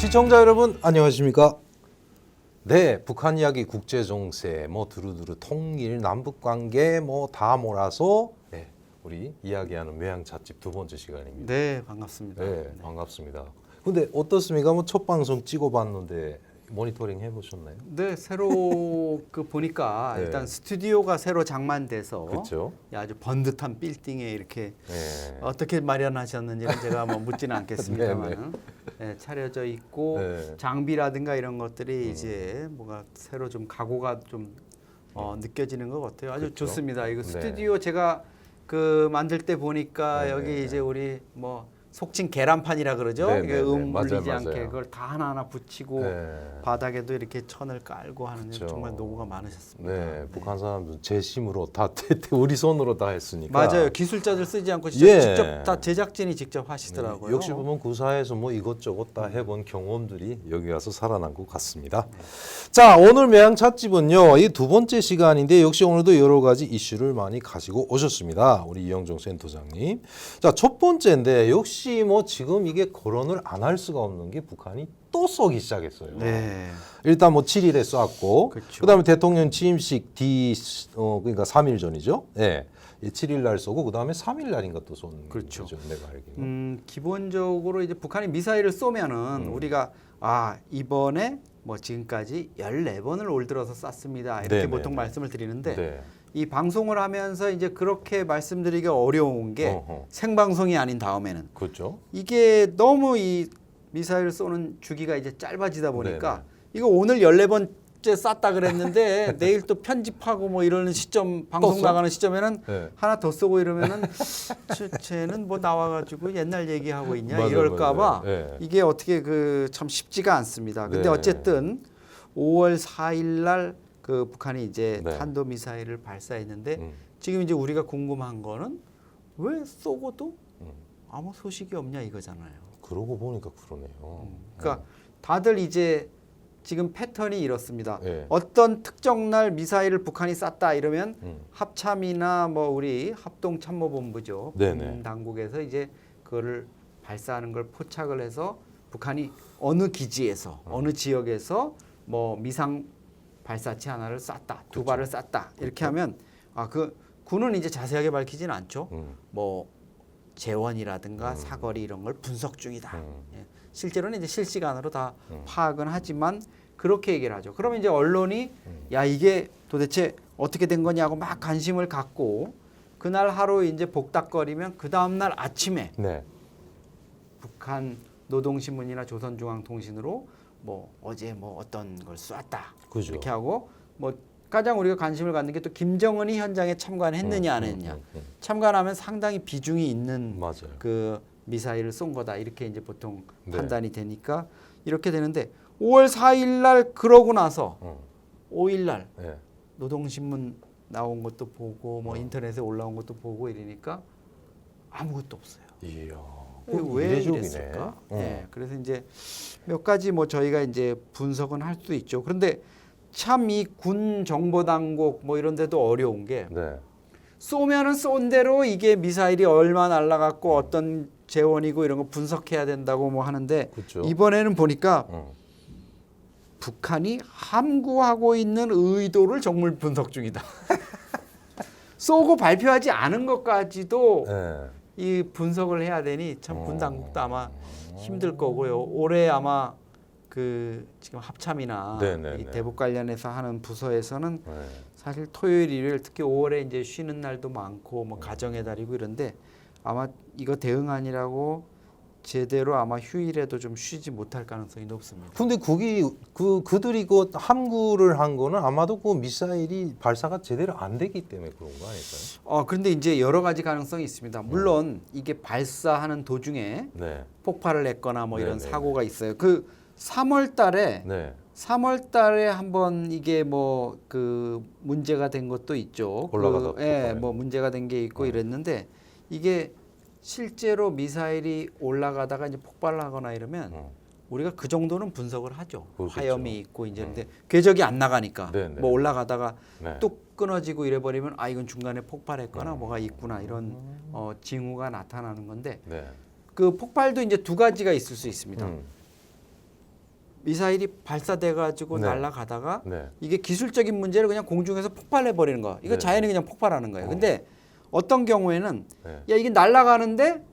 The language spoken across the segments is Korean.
시청자 여러분 안녕하십니까? 네, 북한 이야기, 국제 정세, 뭐 두루두루 통일, 남북 관계 뭐 다 몰아서 네, 우리 이야기하는 매양 찻집 두 번째 시간입니다. 네, 반갑습니다. 네, 반갑습니다. 근데 어떻습니까? 뭐 첫 방송 찍어봤는데 모니터링 해보셨나요? 네, 새로 보니까 네. 일단 스튜디오가 새로 장만돼서 그렇죠. 아주 번듯한 빌딩에 이렇게 네. 어떻게 마련하셨는지는 제가 뭐 묻지는 않겠습니다만 네, 차려져 있고 네. 장비라든가 이런 것들이 이제 뭔가 새로 좀 각오가 좀 느껴지는 것 같아요. 아주 그렇죠. 좋습니다. 이거 네. 스튜디오 제가 만들 때 보니까 네, 여기 네, 이제 네. 우리 뭐 속칭 계란판이라 그러죠. 네, 이게 네, 네. 울리지 맞아요, 않게 맞아요. 그걸 다 하나하나 붙이고 네. 바닥에도 이렇게 천을 깔고 하는 그렇죠. 정말 노고가 많으셨습니다. 네, 북한 사람들 제 힘으로 다 우리 손으로 다 했으니까. 맞아요. 기술자들 쓰지 않고 예. 직접 다 제작진이 직접 하시더라고요. 네, 역시 보면 구사에서 뭐 이것저것 다 해본 경험들이 여기 와서 살아난 것 같습니다. 자, 오늘 매양 찻집은요, 이 두 번째 시간인데 역시 오늘도 여러 가지 이슈를 많이 가지고 오셨습니다. 우리 이영종 센터장님. 자, 첫 번째인데 역시 뭐 지금 이게 거론을 안 할 수가 없는 게 북한이 또 쏘기 시작했어요. 네. 일단 뭐 7일에 쐈고, 그렇죠. 그다음에 대통령 취임식 그러니까 3일 전이죠. 예. 7일 날 쏘고 그다음에 3일 날인가 또 쏜 그렇죠. 거죠. 내가 알기로. 기본적으로 이제 북한이 미사일을 쏘면은 우리가 이번에 뭐 지금까지 14번을 올 들어서 쐈습니다. 이렇게 네, 보통 네, 말씀을 드리는데 네. 이 방송을 하면서 이제 그렇게 말씀드리기가 어려운 게 어허. 생방송이 아닌 다음에는 그렇죠. 이게 너무 이 미사일 쏘는 주기가 이제 짧아지다 보니까 네네. 이거 오늘 14번째 쐈다 그랬는데 내일 또 편집하고 뭐 이러는 시점 방송 써? 나가는 시점에는 네. 하나 더 쏘고 이러면은 쟤는 뭐 나와가지고 옛날 얘기하고 있냐 맞아요, 이럴까봐 맞아요. 네. 이게 어떻게 참 쉽지가 않습니다. 근데 네. 어쨌든 5월 4일 날 북한이 이제 네. 탄도 미사일을 발사했는데 음. 지금 이제 우리가 궁금한 거는 왜 쏘고도 음. 아무 소식이 없냐 이거잖아요. 그러고 보니까 그러네요. 그러니까 다들 이제 지금 패턴이 이렇습니다. 네. 어떤 특정 날 미사일을 북한이 쐈다 이러면 음. 합참이나 뭐 우리 합동참모본부죠. 네네. 당국에서 이제 그거를 발사하는 걸 포착을 해서 북한이 어느 기지에서 어느 지역에서 뭐 미상 발사체 하나를 쐈다, 두 그렇죠. 발을 쐈다 이렇게 하면 군은 이제 자세하게 밝히지는 않죠. 뭐 재원이라든가 사거리 이런 걸 분석 중이다. 예. 실제로는 이제 실시간으로 다 파악은 하지만 그렇게 얘기를 하죠. 그러면 이제 언론이 야 이게 도대체 어떻게 된 거냐고 막 관심을 갖고 그날 하루 이제 복닥거리면 그 다음 날 아침에 네. 북한 노동신문이나 조선중앙통신으로 뭐 어제 뭐 어떤 걸 쐈다 그죠. 이렇게 하고 뭐 가장 우리가 관심을 갖는 게 또 김정은이 현장에 참관했느냐 안 했느냐. 참관하면 상당히 비중이 있는 맞아요. 그 미사일을 쏜 거다 이렇게 이제 보통 네. 판단이 되니까 이렇게 되는데 5월 4일 날 그러고 나서 5일 날 네. 노동신문 나온 것도 보고 뭐 인터넷에 올라온 것도 보고 이러니까 아무것도 없어요. 이야. 이게 왜 이례적이네. 이랬을까? 네, 그래서 이제 몇 가지 뭐 저희가 이제 분석은 할 수도 있죠. 그런데 참 이 군 정보당국 뭐 이런 데도 어려운 게 네. 쏘면은 쏜 대로 이게 미사일이 얼마 날아갔고 어떤 재원이고 이런 거 분석해야 된다고 뭐 하는데 그렇죠. 이번에는 보니까 북한이 함구하고 있는 의도를 정말 분석 중이다. 쏘고 발표하지 않은 것까지도 네. 이 분석을 해야 되니 참 군 당국도 아마 힘들 거고요. 올해 아마 지금 합참이나 네네네. 이 대북 관련해서 하는 부서에서는 네. 사실 토요일, 일요일 특히 5월에 이제 쉬는 날도 많고 뭐 가정의 달이고 이런데 아마 이거 대응하느라고 제대로 아마 휴일에도 좀 쉬지 못할 가능성이 높습니다. 근데 그들이 그 함구를 한 거는 아마도 그 미사일이 발사가 제대로 안 되기 때문에 그런 거 아닐까요? 그런데 이제 여러 가지 가능성이 있습니다. 물론 이게 발사하는 도중에 네. 폭발을 했거나 뭐 이런 네네네. 사고가 있어요. 3월 달에 네. 3월 달에 한번 이게 뭐 문제가 된 것도 있죠. 올라가다 예, 폭발해. 뭐 문제가 된 게 있고 이랬는데 이게 실제로 미사일이 올라가다가 이제 폭발을 하거나 이러면 우리가 그 정도는 분석을 하죠. 그렇겠죠. 화염이 있고 이제 근데 궤적이 안 나가니까 네네. 뭐 올라가다가 네. 뚝 끊어지고 이래버리면 이건 중간에 폭발했거나 뭐가 있구나 이런 징후가 나타나는 건데 네. 그 폭발도 이제 두 가지가 있을 수 있습니다. 미사일이 발사돼 가지고 네. 날아가다가 네. 이게 기술적인 문제를 그냥 공중에서 폭발해 버리는 거. 이거 네. 자연이 그냥 폭발하는 거예요. 근데 어떤 경우에는 네. 야 이게 날아가는데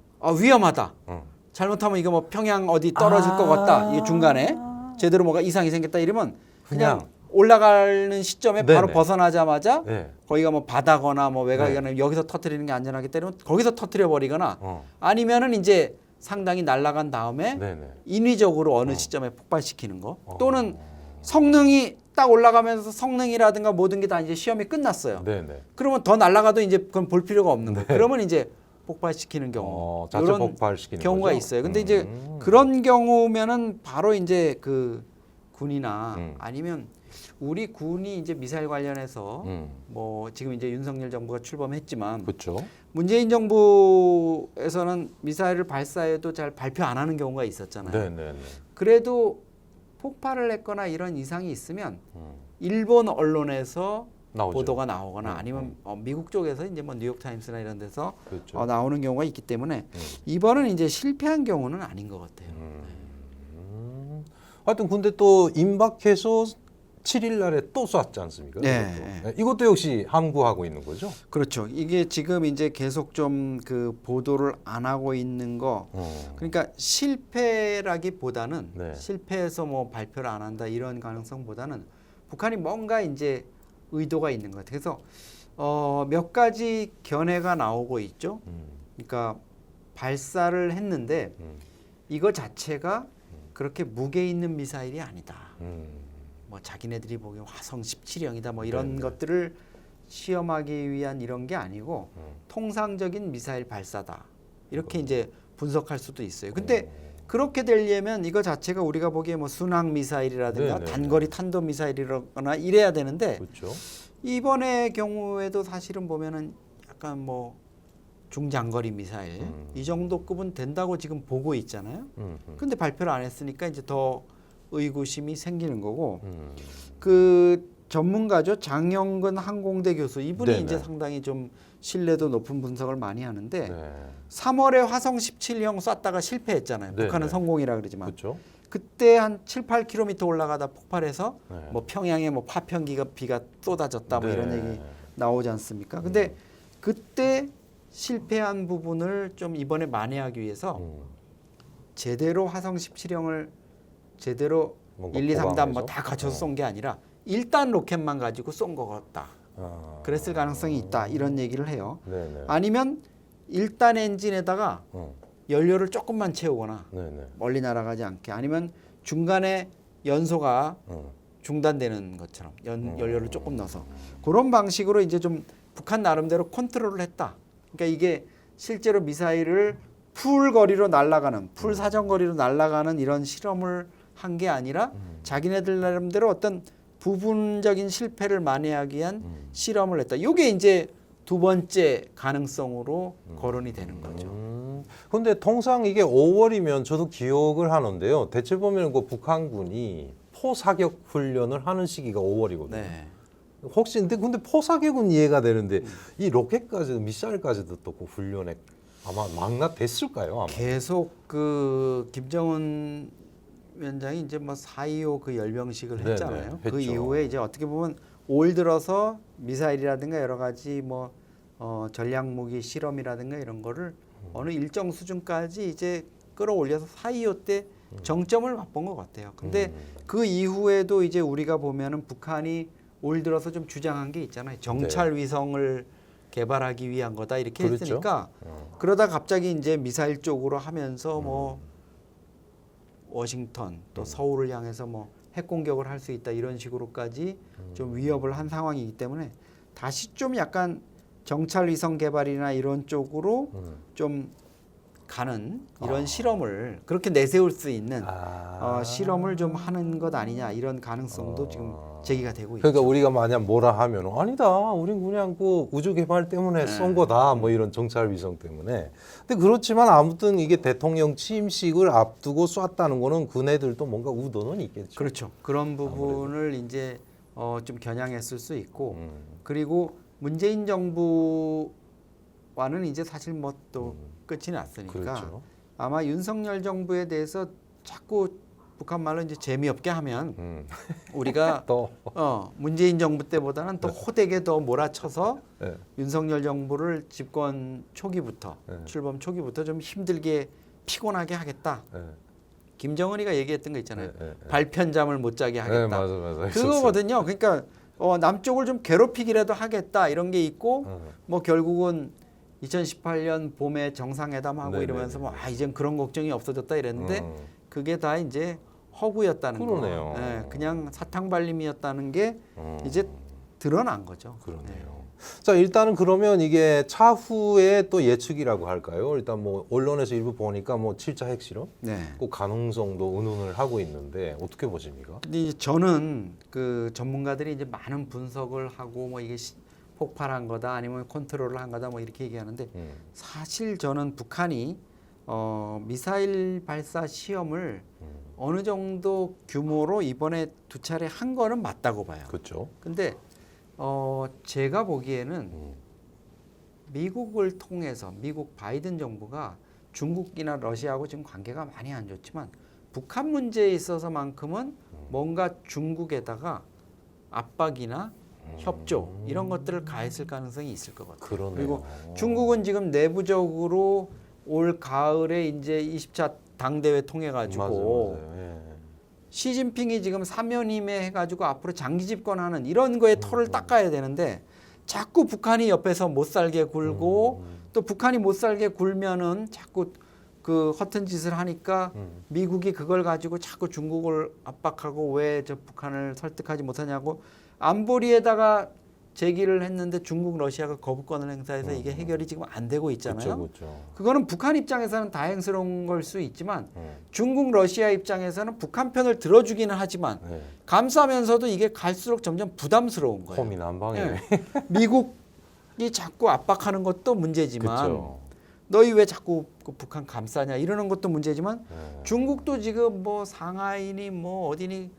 위험하다. 어. 잘못하면 이거 뭐 평양 어디 떨어질 것 같다. 이게 중간에 제대로 뭐가 이상이 생겼다 이러면 그냥 올라가는 시점에 네네. 바로 벗어나자마자 네. 거기가 뭐 바다거나 뭐 외곽이거나 여기서 터트리는 게 안전하기 때문에 거기서 터트려 버리거나 아니면은 이제 상당히 날아간 다음에 네네. 인위적으로 어느 시점에 폭발시키는 거 또는 성능이 딱 올라가면서 성능이라든가 모든 게 다 이제 시험이 끝났어요. 네네. 그러면 더 날아가도 이제 그건 볼 필요가 없는 거예요. 그러면 이제 폭발시키는 경우 자체 이런 폭발시키는 경우가 거죠? 있어요. 근데 이제 그런 경우면은 바로 이제 그 군이나 아니면 우리 군이 이제 미사일 관련해서 뭐 지금 이제 윤석열 정부가 출범했지만 그렇죠. 문재인 정부에서는 미사일을 발사해도 잘 발표 안 하는 경우가 있었잖아요. 네네네. 그래도 폭발을 했거나 이런 이상이 있으면 일본 언론에서 나오죠. 보도가 나오거나 아니면 미국 쪽에서 이제 뭐 뉴욕 타임스나 이런 데서 그렇죠. 나오는 경우가 있기 때문에 이번은 이제 실패한 경우는 아닌 것 같아요. 하여튼 근데 또 임박해서 7일 날에 또 쐈지 않습니까? 네. 이것도. 네. 이것도 역시 함구하고 있는 거죠. 그렇죠. 이게 지금 이제 계속 좀 그 보도를 안 하고 있는 거. 그러니까 실패라기보다는 네. 실패해서 뭐 발표를 안 한다 이런 가능성보다는 북한이 뭔가 이제 의도가 있는 것 같아요. 그래서 몇 가지 견해가 나오고 있죠. 그러니까 발사를 했는데 이거 자체가 그렇게 무게 있는 미사일이 아니다. 뭐 자기네들이 보기엔 화성 17형이다 뭐 이런 네네. 것들을 시험하기 위한 이런 게 아니고 통상적인 미사일 발사다. 이렇게 이제 분석할 수도 있어요. 근데 그렇게 되려면 이거 자체가 우리가 보기에 뭐 순항 미사일이라든가 네네. 단거리 탄도 미사일이라거나 이래야 되는데 그렇죠. 이번의 경우에도 사실은 보면은 약간 뭐 중장거리 미사일 이 정도 급은 된다고 지금 보고 있잖아요. 근데 발표를 안 했으니까 이제 더 의구심이 생기는 거고 그 전문가죠 장영근 항공대 교수 이분이 네네. 이제 상당히 좀 신뢰도 높은 분석을 많이 하는데 네. 3월에 화성 17형 쐈다가 실패했잖아요. 네네. 북한은 성공이라 그러지만 그렇죠. 그때 한 7, 8km 올라가다 폭발해서 네. 뭐 평양에 뭐 파편기가 비가 쏟아졌다 뭐 이런 네. 얘기 나오지 않습니까? 근데 그때 실패한 부분을 좀 이번에 만회하기 위해서 제대로 화성 17형을 제대로 뭔가 1, 2, 3단 뭐 보강해서? 다 갖춰서 쏜 게 아니라 일단 로켓만 가지고 쏜 것 같다. 그랬을 가능성이 있다. 이런 얘기를 해요. 네네. 아니면 1단 엔진에다가 연료를 조금만 채우거나 네네. 멀리 날아가지 않게 아니면 중간에 연소가 중단되는 것처럼 연료를 조금 넣어서 그런 방식으로 이제 좀 북한 나름대로 컨트롤을 했다. 그러니까 이게 실제로 미사일을 풀 거리로 날아가는 풀 사정거리로 날아가는 이런 실험을 한 게 아니라 자기네들 나름대로 어떤 부분적인 실패를 만회하기 위한 실험을 했다. 이게 이제 두 번째 가능성으로 거론이 되는 거죠. 근데 통상 이게 5월이면 저도 기억을 하는데요. 대체 보면 그 북한군이 포사격 훈련을 하는 시기가 5월이거든요. 네. 혹시 근데 포사격은 이해가 되는데 이 로켓까지 미사일까지도 또 그 훈련에 아마 망라됐을까요? 아마. 계속 그 김정은 위원장이 이제 뭐 4.25 그 열병식을 네네, 했잖아요. 그 했죠. 이후에 이제 어떻게 보면 올 들어서 미사일이라든가 여러 가지 뭐 전략 무기 실험이라든가 이런 거를 어느 일정 수준까지 이제 끌어올려서 4.25 때 정점을 맛본 것 같아요. 근데 그 이후에도 이제 우리가 보면은 북한이 올 들어서 좀 주장한 게 있잖아요. 정찰 위성을 개발하기 위한 거다 이렇게 그렇죠. 했으니까 그러다 갑자기 이제 미사일 쪽으로 하면서 뭐 워싱턴 또 서울을 향해서 뭐 핵 공격을 할 수 있다 이런 식으로까지 좀 위협을 한 상황이기 때문에 다시 좀 약간 정찰 위성 개발이나 이런 쪽으로 좀 가는 이런 실험을 그렇게 내세울 수 있는 실험을 좀 하는 것 아니냐 이런 가능성도 지금 제기가 되고 그러니까 있죠. 우리가 만약 뭐라 하면 아니다. 우린 그냥 그 우주 개발 때문에 쏜 거다. 뭐 이런 정찰 위성 때문에. 근데 그렇지만 아무튼 이게 대통령 취임식을 앞두고 쐈다는 거는 그네들도 뭔가 의도는 있겠죠. 그렇죠. 그런 부분을 이제 좀 겨냥했을 수 있고 그리고 문재인 정부와는 이제 사실 뭐 또 끝이 났으니까 그렇죠. 아마 윤석열 정부에 대해서 자꾸 북한 말로 이제 재미없게 하면 우리가 또 문재인 정부 때보다는 또 호되게 더 몰아쳐서 네. 윤석열 정부를 집권 초기부터 출범 초기부터 좀 힘들게 피곤하게 하겠다. 네. 김정은이가 얘기했던 거 있잖아요. 네. 발편잠을 못 자게 하겠다. 맞아. 그거거든요. 그러니까 남쪽을 좀 괴롭히기라도 하겠다 이런 게 있고 뭐 결국은 2018년 봄에 정상회담하고 네네네. 이러면서 뭐 이젠 그런 걱정이 없어졌다 이랬는데 그게 다 이제 허구였다는 그러네요. 거. 네, 그냥 사탕 발림이었다는 게 이제 드러난 거죠. 그러네요. 자, 일단은 그러면 이게 차후에 또 예측이라고 할까요? 일단 뭐 언론에서 일부 보니까 뭐 7차 핵실험 네. 그 가능성도 의논을 하고 있는데 어떻게 보십니까? 근데 이제 저는 그 전문가들이 이제 많은 분석을 하고 뭐 이게 폭발한 거다 아니면 컨트롤을 한 거다 뭐 이렇게 얘기하는데 사실 저는 북한이 미사일 발사 시험을 어느 정도 규모로 이번에 2차례 한 거는 맞다고 봐요. 그렇죠. 근데 제가 보기에는 미국을 통해서 미국 바이든 정부가 중국이나 러시아하고 지금 관계가 많이 안 좋지만 북한 문제에 있어서만큼은 뭔가 중국에다가 압박이나 협조 이런 것들을 가했을 가능성이 있을 것 같아요. 그러네요. 그리고 중국은 지금 내부적으로 올 가을에 이제 20차 당대회 통해 가지고 맞아요. 예. 시진핑이 지금 사면임에 해가지고 앞으로 장기 집권하는 이런 거에 털을 닦아야 되는데 자꾸 북한이 옆에서 못 살게 굴고 또 북한이 못 살게 굴면은 자꾸 그 허튼 짓을 하니까 미국이 그걸 가지고 자꾸 중국을 압박하고 왜 저 북한을 설득하지 못하냐고 안보리에다가 제기를 했는데 중국, 러시아가 거부권을 행사해서 이게 해결이 지금 안 되고 있잖아요. 그렇죠. 그거는 북한 입장에서는 다행스러운 걸 수 있지만 중국, 러시아 입장에서는 북한 편을 들어주기는 하지만 네. 감싸면서도 이게 갈수록 점점 부담스러운 거예요. 홈이 난방이네. 예. 미국이 자꾸 압박하는 것도 문제지만 그렇죠. 너희 왜 자꾸 그 북한 감싸냐 이러는 것도 문제지만 네. 중국도 지금 뭐 상하이니 뭐 어디니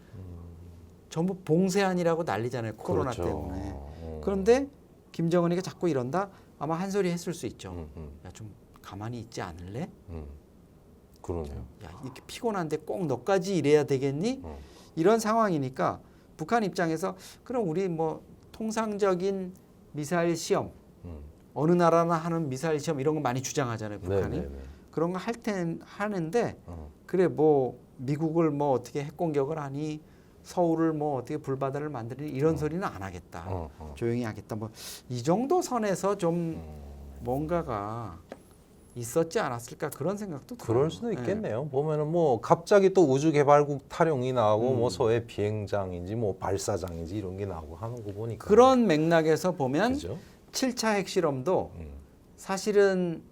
전부 봉쇄안이라고 난리잖아요. 코로나 그렇죠. 때문에. 그런데 김정은이가 자꾸 이런다? 아마 한 소리 했을 수 있죠. 야, 좀 가만히 있지 않을래? 그러네요. 야, 이렇게 피곤한데 꼭 너까지 이래야 되겠니? 이런 상황이니까 북한 입장에서 그럼 우리 뭐 통상적인 미사일 시험 어느 나라나 하는 미사일 시험 이런 거 많이 주장하잖아요. 북한이. 네네네. 그런 거 하는데 그래 뭐 미국을 뭐 어떻게 핵 공격을 하니 서울을 뭐 어떻게 불바다를 만드니 이런 소리는 안 하겠다. 조용히 하겠다. 뭐 이 정도 선에서 좀 뭔가가 있었지 않았을까 그런 생각도 들어요. 그럴 수도 있겠네요. 보면은 뭐 갑자기 또 우주개발국 타령이 나오고 뭐 소위 비행장인지 뭐 발사장인지 이런 게 나오고 하는 거 보니까 그런 맥락에서 보면 그죠? 7차 핵실험도 사실은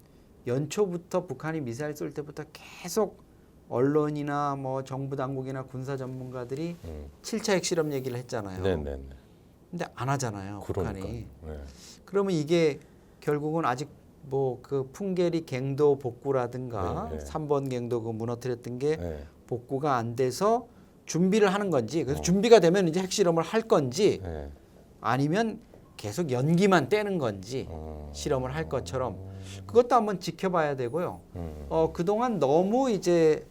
연초부터 북한이 미사일 쏠 때부터 계속 언론이나 뭐 정부 당국이나 군사 전문가들이 7차 핵실험 얘기를 했잖아요. 네네네. 근데 안 하잖아요. 북한이. 네. 그러면 이게 결국은 아직 뭐 그 풍계리 갱도 복구라든가 네, 네. 3번 갱도 그 무너뜨렸던 게 네. 복구가 안 돼서 준비를 하는 건지 그래서 준비가 되면 이제 핵실험을 할 건지 네. 아니면 계속 연기만 떼는 건지 실험을 할 것처럼 그것도 한번 지켜봐야 되고요. 그동안 너무 이제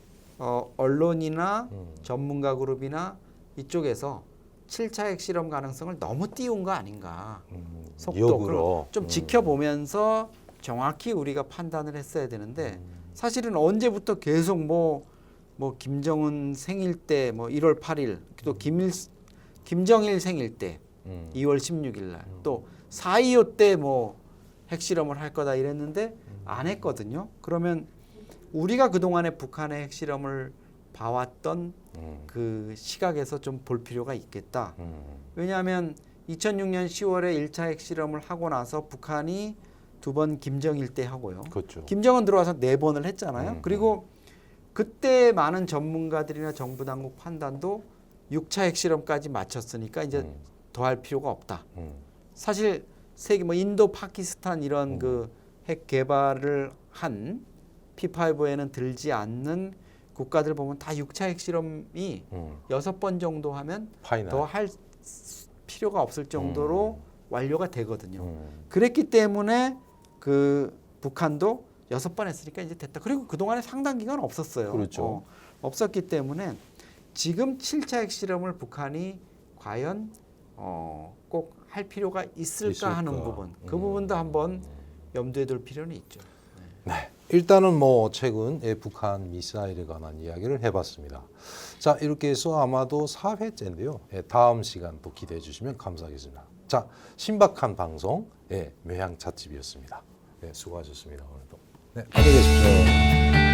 언론이나 전문가 그룹이나 이쪽에서 7차 핵실험 가능성을 너무 띄운 거 아닌가. 속도 역으로. 좀 지켜보면서 정확히 우리가 판단을 했어야 되는데 사실은 언제부터 계속 뭐 김정은 생일 때 뭐 1월 8일 또 김정일 생일 때 2월 16일 날 또 4.25 때 뭐 핵실험을 할 거다 이랬는데 안 했거든요. 그러면 우리가 그동안에 북한의 핵실험을 봐왔던 그 시각에서 좀 볼 필요가 있겠다. 왜냐하면 2006년 10월에 1차 핵실험을 하고 나서 북한이 2번 김정일 때 하고요. 그렇죠. 김정은 들어와서 4번을 했잖아요. 그리고 그때 많은 전문가들이나 정부 당국 판단도 6차 핵실험까지 마쳤으니까 이제 더 할 필요가 없다. 사실 세계 뭐 인도, 파키스탄 이런 그 핵 개발을 한 P5에는 들지 않는 국가들 보면 다 6차 핵실험이 6번 정도 하면 파이널. 더 할 필요가 없을 정도로 완료가 되거든요. 그랬기 때문에 그 북한도 6번 했으니까 이제 됐다. 그리고 그동안에 상당 기간 없었어요. 그렇죠. 없었기 때문에 지금 7차 핵실험을 북한이 과연 꼭 할 필요가 있을까 하는 부분, 그 부분도 한번 염두에 둘 필요는 있죠. 네, 일단은 뭐 최근 북한 미사일에 관한 이야기를 해봤습니다. 자, 이렇게 해서 아마도 4회째인데요. 다음 시간 또 기대해 주시면 감사하겠습니다. 자, 신박한 방송 묘향 찻집이었습니다. 네, 수고하셨습니다. 오늘도. 네, 안녕히 계십시오.